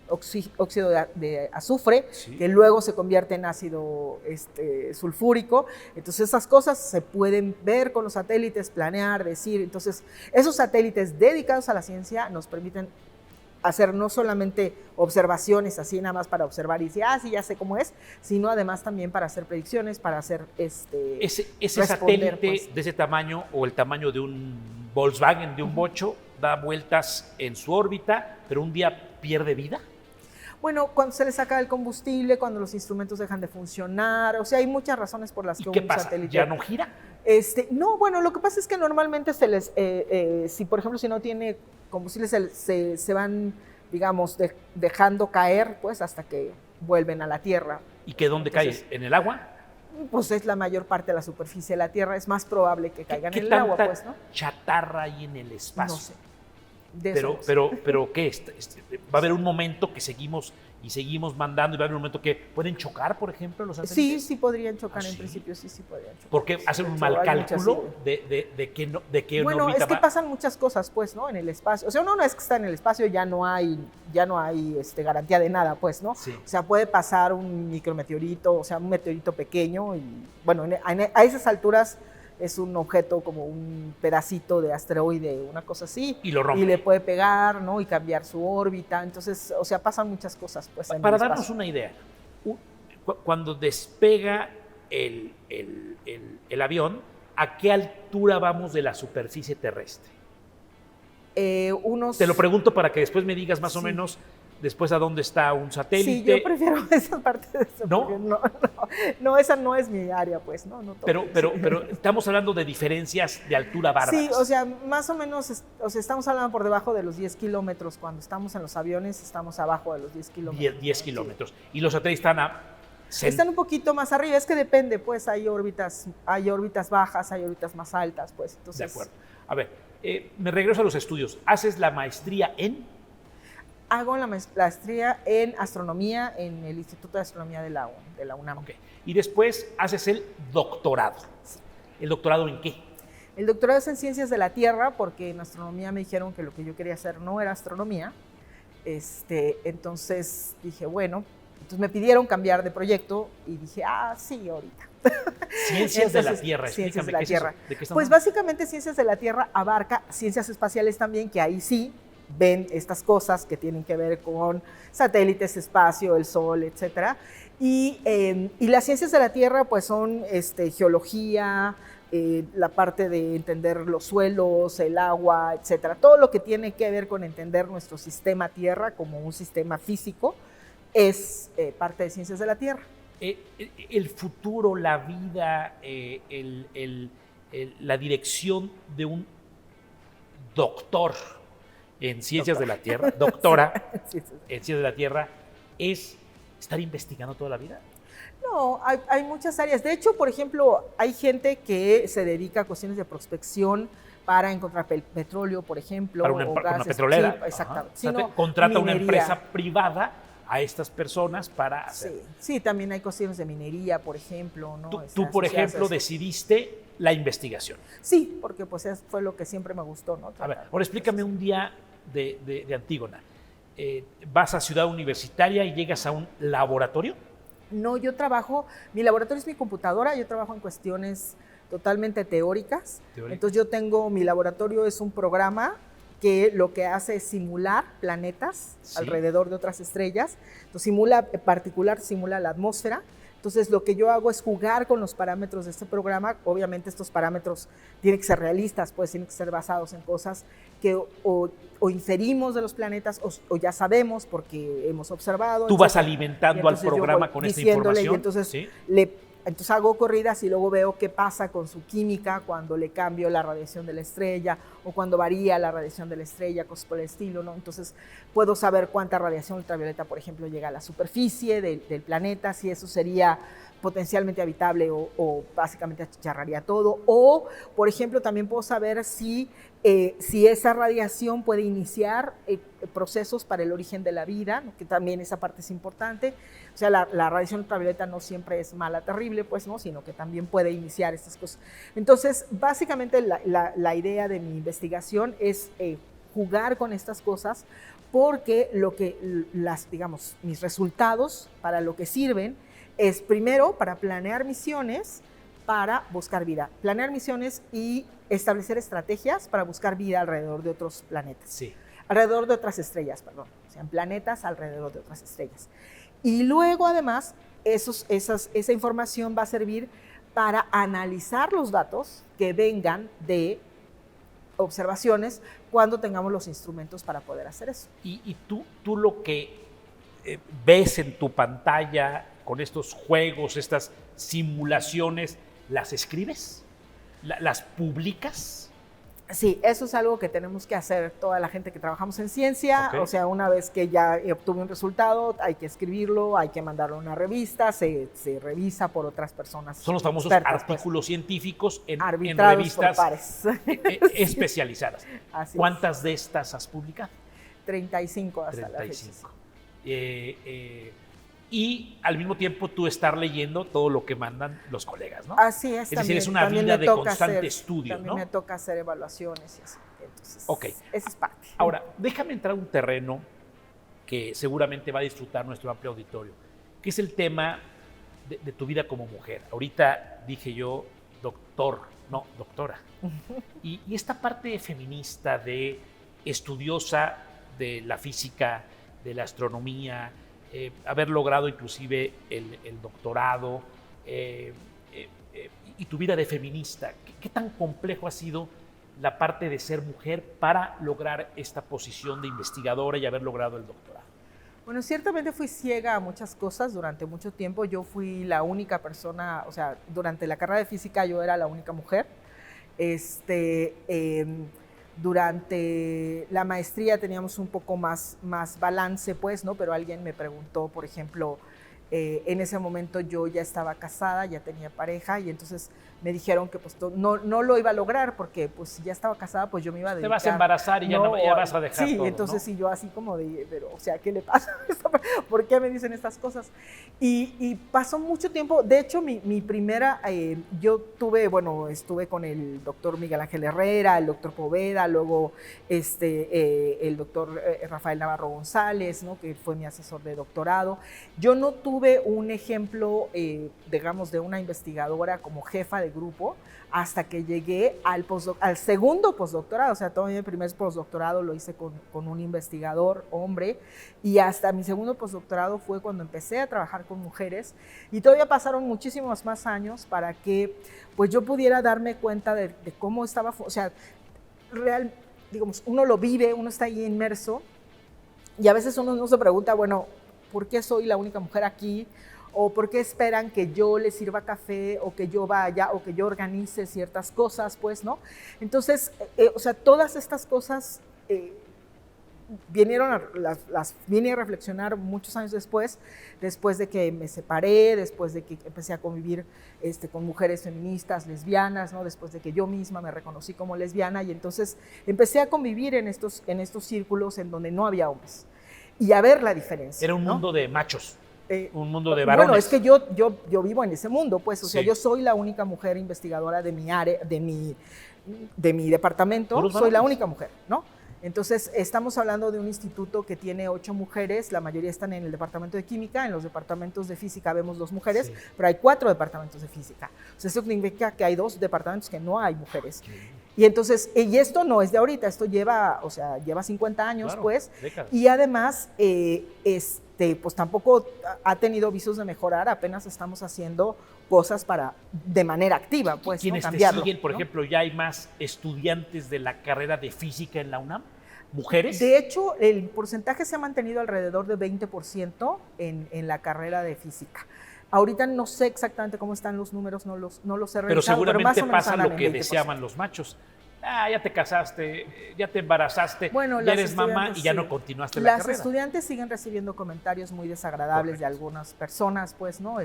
óxido de azufre, Sí. que luego se convierte en ácido sulfúrico. Entonces esas cosas se pueden ver con los satélites, planear, decir. Entonces esos satélites dedicados a la ciencia nos permiten hacer no solamente observaciones así nada más para observar y decir, sí, ya sé cómo es, sino además también para hacer predicciones, para hacer Ese responder, satélite pues. de ese tamaño o el tamaño de un Volkswagen, de un bocho, da vueltas en su órbita, pero un día pierde vida. Bueno, cuando se le saca el combustible, cuando los instrumentos dejan de funcionar, o sea, hay muchas razones por las ¿Y que qué un pasa? satélite... ¿Ya no gira? No, bueno, lo que pasa es que normalmente se les, si por ejemplo, si no tiene combustible, se van, digamos, dejando caer, pues, hasta que vuelven a la Tierra. ¿Y que dónde Entonces, cae? ¿En el agua? Pues es la mayor parte de la superficie de la Tierra, es más probable que caigan ¿Qué en el agua, tanta pues, ¿no? chatarra hay en el espacio? No sé. De eso no sé. Pero ¿qué? Va a haber un momento que seguimos mandando y va a haber un momento que pueden chocar, por ejemplo, los satélites. Sí podrían chocar ¿Ah, en sí? principio, sí podrían chocar. Porque hacen De un hecho, mal hay muchas cálculo ideas. de qué Bueno, órbita es que va. pasan muchas cosas, pues, ¿no? En el espacio. O sea, una vez que está en el espacio ya no hay garantía de nada, pues, ¿no? Sí. O sea, puede pasar un micrometeorito, o sea, un meteorito pequeño y, bueno, a esas alturas es un objeto como un pedacito de asteroide, una cosa así. Y lo rompe. Y le puede pegar, ¿no? Y cambiar su órbita. Entonces, o sea, pasan muchas cosas, pues, en Para el darnos espacio. una idea, cuando despega el avión, ¿a qué altura vamos de la superficie terrestre? Te lo pregunto para que después me digas más o Sí. menos después a dónde está un satélite. Sí, yo prefiero esa parte de eso. ¿No? porque no, esa no es mi área, pues, ¿no? No Pero, toco, pero, sí. pero estamos hablando de diferencias de altura bárbaras. Sí, o sea, más o menos, o sea, estamos hablando por debajo de los 10 kilómetros. Cuando estamos en los aviones, estamos abajo de los 10 kilómetros. 10 ¿no? kilómetros. Sí. Y los satélites están a... Están un poquito más arriba, es que depende, pues, hay órbitas bajas, hay órbitas más altas, pues. Entonces, De acuerdo. A ver, me regreso a los estudios. ¿Haces la maestría en? hago la maestría en astronomía en el Instituto de Astronomía de la UNAM. Ok. Y después haces el doctorado. ¿El doctorado en qué? El doctorado es en ciencias de la Tierra, porque en astronomía me dijeron que lo que yo quería hacer no era astronomía. Entonces dije, bueno, entonces me pidieron cambiar de proyecto y dije, sí, ahorita. Ciencias de la Entonces, Tierra. Ciencias Explícame de la qué es Tierra. eso. ¿De qué estamos Pues hablando? básicamente Ciencias de la Tierra abarca ciencias espaciales también, que ahí sí ven estas cosas que tienen que ver con satélites, espacio, el Sol, etcétera. Y las ciencias de la Tierra pues son geología, la parte de entender los suelos, el agua, etcétera. Todo lo que tiene que ver con entender nuestro sistema Tierra como un sistema físico es parte de Ciencias de la Tierra. El futuro, la vida, la dirección de un doctor en Ciencias de la Tierra, doctora Sí. en Ciencias de la Tierra, es estar investigando toda la vida. No, hay muchas áreas. De hecho, por ejemplo, hay gente que se dedica a cuestiones de prospección para encontrar petróleo, por ejemplo. Para o una gases. petrolera. Sí, exactamente. O sea, Sí, no, contrata una minería. empresa privada a estas personas para hacer. Sí, también hay cuestiones de minería, por ejemplo, ¿no? Tú, por asociadas a ejemplo, eso. decidiste la investigación. Sí, porque pues fue lo que siempre me gustó, ¿no? A ver, ahora explícame un día de Antígona. Vas a Ciudad Universitaria y llegas a un laboratorio. No, yo trabajo, mi laboratorio es mi computadora, yo trabajo en cuestiones totalmente teóricas. Entonces mi laboratorio es un programa que lo que hace es simular planetas alrededor de otras estrellas. Entonces simula la atmósfera. Entonces lo que yo hago es jugar con los parámetros de este programa. Obviamente estos parámetros tienen que ser realistas, pues tienen que ser basados en cosas que o inferimos de los planetas o ya sabemos porque hemos observado. Tú vas alimentando al programa con esta información. Y entonces ¿sí? Entonces hago corridas y luego veo qué pasa con su química cuando le cambio la radiación de la estrella o cuando varía la radiación de la estrella, cosas por el estilo, ¿no? Entonces puedo saber cuánta radiación ultravioleta, por ejemplo, llega a la superficie del planeta, si eso sería potencialmente habitable o básicamente achicharraría todo. O, por ejemplo, también puedo saber si esa radiación puede iniciar procesos para el origen de la vida, ¿no? Que también esa parte es importante. O sea, la radiación ultravioleta no siempre es mala, terrible, pues, ¿no? Sino que también puede iniciar estas cosas. Entonces, básicamente la idea de mi investigación es jugar con estas cosas porque digamos, mis resultados para lo que sirven es primero para planear misiones, para buscar vida. Planear misiones y establecer estrategias para buscar vida alrededor de otros planetas. Sí. Alrededor de otras estrellas, perdón. O sea, en planetas alrededor de otras estrellas. Y luego, además, esa información va a servir para analizar los datos que vengan de observaciones cuando tengamos los instrumentos para poder hacer eso. Y tú lo que ves en tu pantalla con estos juegos, estas simulaciones, ¿las escribes? ¿Las publicas? Sí, eso es algo que tenemos que hacer toda la gente que trabajamos en ciencia. Okay. O sea, una vez que ya obtuve un resultado, hay que escribirlo, hay que mandarlo a una revista, se revisa por otras personas. Son los famosos expertas, artículos científicos en por revistas pares. especializadas. Así ¿Cuántas es. de estas has publicado? 35 hasta 35. la fecha. Y al mismo tiempo tú estar leyendo todo lo que mandan los colegas, ¿no? Así es. Es decir, es una vida de constante estudio, también ¿no? me toca hacer evaluaciones y así. Entonces, Ok. esa es parte. Ahora, déjame entrar a un terreno que seguramente va a disfrutar nuestro amplio auditorio, que es el tema de tu vida como mujer. Ahorita dije yo doctora. Y esta parte feminista, de estudiosa de la física, de la astronomía, haber logrado inclusive el doctorado y tu vida de feminista, ¿qué tan complejo ha sido la parte de ser mujer para lograr esta posición de investigadora y haber logrado el doctorado? Bueno, ciertamente fui ciega a muchas cosas durante mucho tiempo. Yo fui la única persona, o sea, durante la carrera de física yo era la única mujer. Durante la maestría teníamos un poco más balance, pues, ¿no? Pero alguien me preguntó, por ejemplo, en ese momento yo ya estaba casada, ya tenía pareja, y entonces me dijeron que pues no lo iba a lograr porque pues si ya estaba casada, pues yo me iba a dedicar. Te vas a embarazar y ya vas a dejar sí, todo, entonces ¿no? sí, yo así como de, pero, o sea, ¿qué le pasa? ¿Por qué me dicen estas cosas? Y pasó mucho tiempo. De hecho, mi primera, yo estuve con el doctor Miguel Ángel Herrera, el doctor Poveda, luego el doctor Rafael Navarro González, ¿no? Que fue mi asesor de doctorado. Yo no tuve un ejemplo, digamos, de una investigadora como jefa de grupo hasta que llegué al segundo postdoctorado. O sea, todo mi primer postdoctorado lo hice con un investigador hombre, y hasta mi segundo postdoctorado fue cuando empecé a trabajar con mujeres, y todavía pasaron muchísimos más años para que pues yo pudiera darme cuenta de cómo estaba, o sea, digamos, uno lo vive, uno está ahí inmerso, y a veces uno se pregunta, bueno, ¿por qué soy la única mujer aquí? ¿O por qué esperan que yo les sirva café, o que yo vaya, o que yo organice ciertas cosas, pues, ¿no? Entonces, o sea, todas estas cosas las vine a reflexionar muchos años después de que me separé, después de que empecé a convivir con mujeres feministas, lesbianas, ¿no? Después de que yo misma me reconocí como lesbiana, y entonces empecé a convivir en estos círculos en donde no había hombres, y a ver la diferencia. Era un ¿no? mundo de machos. Un mundo de varones. Bueno, es que yo vivo en ese mundo, pues, o sea, Sí. yo soy la única mujer investigadora de mi área, de mi departamento, Puros soy la varones. única mujer, ¿no? Entonces, estamos hablando de un instituto que tiene 8 mujeres, la mayoría están en el departamento de química, en los departamentos de física vemos 2 mujeres, Sí. pero hay 4 departamentos de física. O sea, eso significa que hay 2 departamentos que no hay mujeres. Sí. Y entonces, y esto no es de ahorita, esto lleva 50 años, Claro, pues, décadas. y además, pues tampoco ha tenido visos de mejorar, apenas estamos haciendo cosas de manera activa, pues, ¿no? Quienes te Cambiarlo, siguen, por ¿no? ejemplo, ya hay más estudiantes de la carrera de física en la UNAM, mujeres. De hecho, el porcentaje se ha mantenido alrededor de 20% en la carrera de física. Ahorita no sé exactamente cómo están los números, no los he revisado, Pero seguramente más o menos pasa andan lo en que 20%. deseaban los machos. Ya te casaste, ya te embarazaste, Bueno, ya las eres mamá y estudiantes ya sí. no continuaste la Las carrera. estudiantes siguen recibiendo comentarios muy desagradables de Correcto. algunas personas, pues, ¿no?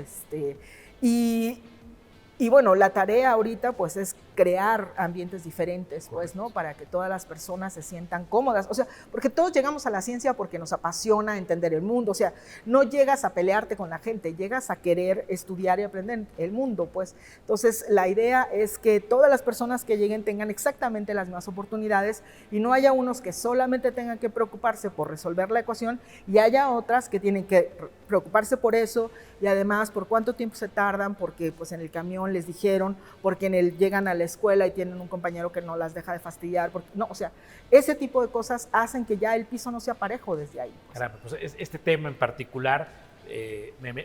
Y bueno, la tarea ahorita, pues, es crear ambientes diferentes, pues, ¿no? Para que todas las personas se sientan cómodas. O sea, porque todos llegamos a la ciencia porque nos apasiona entender el mundo. O sea, no llegas a pelearte con la gente, llegas a querer estudiar y aprender el mundo, pues. Entonces, la idea es que todas las personas que lleguen tengan exactamente las mismas oportunidades y no haya unos que solamente tengan que preocuparse por resolver la ecuación y haya otras que tienen que preocuparse por eso y además por cuánto tiempo se tardan, porque pues en el camión les dijeron, porque llegan a la escuela y tienen un compañero que no las deja de fastidiar, porque, no, o sea, ese tipo de cosas hacen que ya el piso no sea parejo desde ahí. Pues. Caramba, pues este tema en particular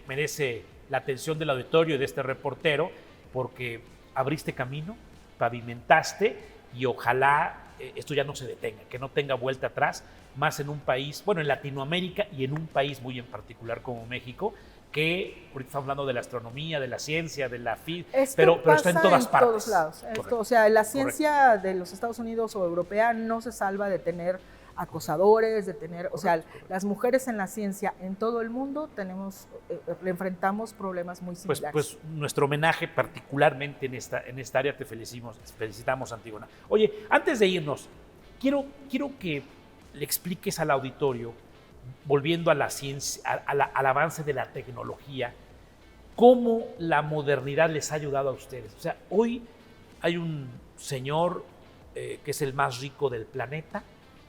merece la atención del auditorio y de este reportero, porque abriste camino, pavimentaste y ojalá esto ya no se detenga, que no tenga vuelta atrás, más en un país, bueno, en Latinoamérica y en un país muy en particular como México, que ahorita estamos hablando de la astronomía, de la ciencia, de la pero está en todas partes. Todos lados. O sea, la ciencia de los Estados Unidos o europea no se salva de tener acosadores, de tener, o sea, las mujeres en la ciencia en todo el mundo enfrentamos problemas muy similares. Pues nuestro homenaje particularmente en esta área, te felicitamos, Antígona. Oye, antes de irnos, quiero que le expliques al auditorio, volviendo a la ciencia, al avance de la tecnología, cómo la modernidad les ha ayudado a ustedes. O sea, hoy hay un señor que es el más rico del planeta,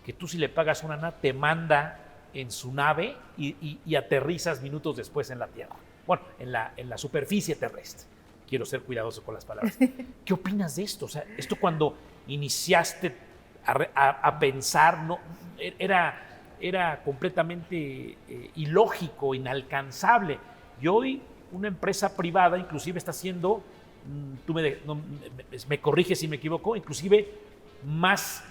que tú si le pagas una nave, te manda en su nave y aterrizas minutos después en la Tierra. Bueno, en la superficie terrestre. Quiero ser cuidadoso con las palabras. ¿Qué opinas de esto? O sea, esto cuando iniciaste a pensar, no, era completamente ilógico, inalcanzable. Y hoy una empresa privada inclusive está haciendo, tú me corriges si me equivoco, inclusive más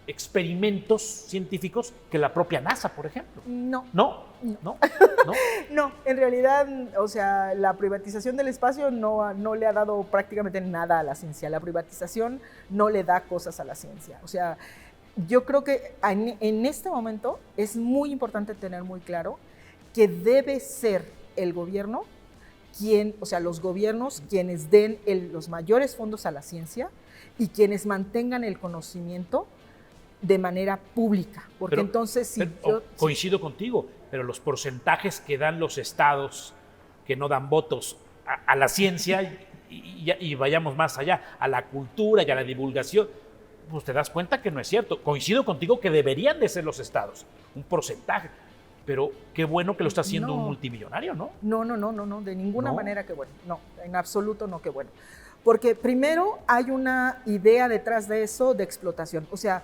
experimentos científicos que la propia NASA, por ejemplo. No. ¿No? No, en realidad, o sea, la privatización del espacio no le ha dado prácticamente nada a la ciencia. La privatización no le da cosas a la ciencia. O sea, yo creo que en este momento es muy importante tener muy claro que debe ser el gobierno o sea, los gobiernos quienes den los mayores fondos a la ciencia y quienes mantengan el conocimiento de manera pública, porque entonces coincido contigo, pero los porcentajes que dan los estados que no dan votos a la ciencia y vayamos más allá, a la cultura y a la divulgación, pues te das cuenta que no es cierto. Coincido contigo que deberían de ser los estados, un porcentaje, pero qué bueno que lo está haciendo un multimillonario, ¿no? No, de ninguna manera que bueno, no, en absoluto no que bueno, porque primero hay una idea detrás de eso de explotación, o sea,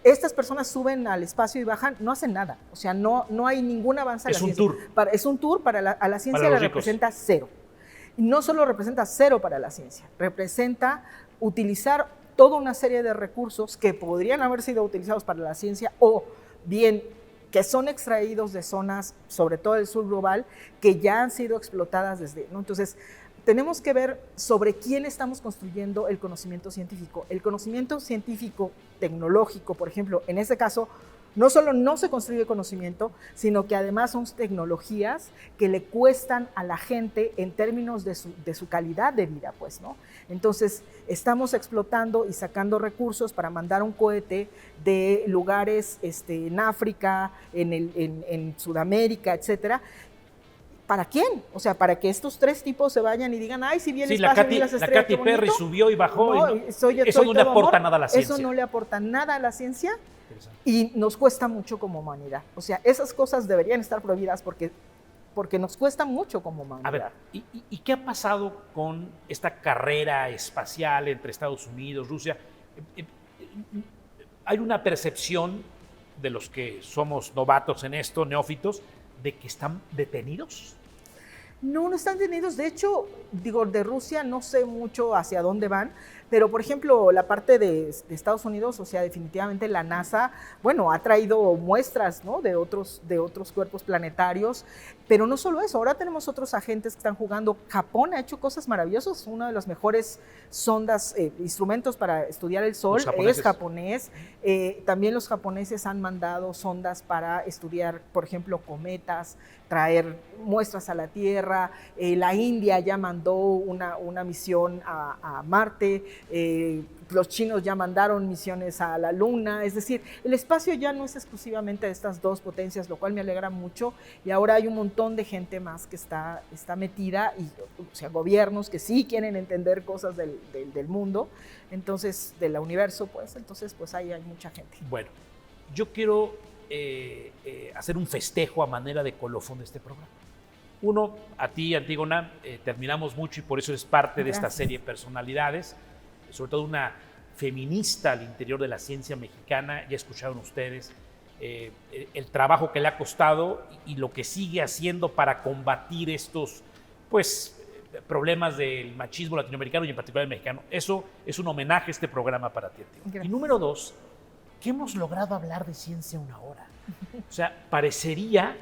estas personas suben al espacio y bajan, no hacen nada. O sea, no hay ningún avance a la ciencia. Es un tour para la ciencia, le representa cero. Y no solo representa cero para la ciencia, representa utilizar toda una serie de recursos que podrían haber sido utilizados para la ciencia o bien que son extraídos de zonas, sobre todo del sur global, que ya han sido explotadas desde, ¿no? Entonces, tenemos que ver sobre quién estamos construyendo el conocimiento científico. El conocimiento científico tecnológico, por ejemplo, en este caso, no solo no se construye conocimiento, sino que además son tecnologías que le cuestan a la gente en términos de su calidad de vida, pues, ¿no? Entonces, estamos explotando y sacando recursos para mandar un cohete de lugares en África, en Sudamérica, etcétera. ¿Para quién? O sea, para que estos tres tipos se vayan y digan, ay, si bien espacio y las estrellas, la Katy Perry subió y bajó. No, eso no le aporta nada a la ciencia. Eso no le aporta nada a la ciencia y nos cuesta mucho como humanidad. O sea, esas cosas deberían estar prohibidas porque nos cuesta mucho como humanidad. A ver, ¿y qué ha pasado con esta carrera espacial entre Estados Unidos, Rusia? Hay una percepción de los que somos novatos en esto, neófitos, de que están detenidos. No están detenidos. De hecho, digo, de Rusia no sé mucho hacia dónde van, pero por ejemplo, la parte de Estados Unidos, o sea, definitivamente la NASA, bueno, ha traído muestras, ¿no?, de otros cuerpos planetarios, pero no solo eso, ahora tenemos otros agentes que están jugando. Japón ha hecho cosas maravillosas, uno de los mejores sondas, instrumentos para estudiar el Sol es japonés. También los japoneses han mandado sondas para estudiar, por ejemplo, cometas, traer muestras a la Tierra. La India ya mandó una misión a Marte, los chinos ya mandaron misiones a la Luna, es decir, el espacio ya no es exclusivamente de estas dos potencias, lo cual me alegra mucho, y ahora hay un montón de gente más que está metida, y, o sea, gobiernos que sí quieren entender cosas del mundo, entonces, del universo, pues, entonces, pues ahí hay mucha gente. Bueno, yo quiero hacer un festejo a manera de colofón de este programa. Uno, a ti, Antígona, terminamos mucho y por eso eres parte de esta serie de personalidades, sobre todo una feminista al interior de la ciencia mexicana. Ya escucharon ustedes el trabajo que le ha costado y lo que sigue haciendo para combatir estos, pues, problemas del machismo latinoamericano y en particular el mexicano. Eso es un homenaje a este programa para ti, Antígona. Y número dos, que hemos logrado hablar de ciencia una hora. O sea, parecería,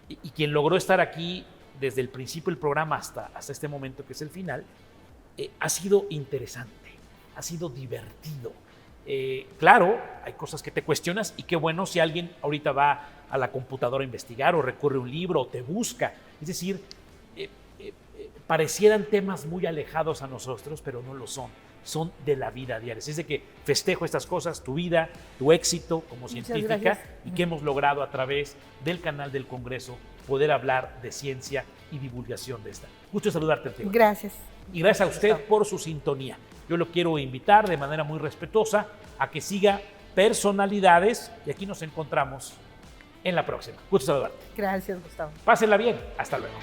y quien logró estar aquí desde el principio del programa hasta este momento, que es el final, ha sido interesante, ha sido divertido. Claro, hay cosas que te cuestionas y qué bueno si alguien ahorita va a la computadora a investigar o recurre a un libro o te busca. Es decir, parecieran temas muy alejados a nosotros, pero no lo son. Son de la vida diaria. Es de que festejo estas cosas, tu vida, tu éxito como científica, y que hemos logrado a través del canal del Congreso poder hablar de ciencia y divulgación de esta. Gusto saludarte, Antígona. Gracias. Y gracias a usted por su sintonía. Yo lo quiero invitar de manera muy respetuosa a que siga Personalidades, y aquí nos encontramos en la próxima. Gusto saludarte. Gracias, Gustavo. Pásenla bien. Hasta luego.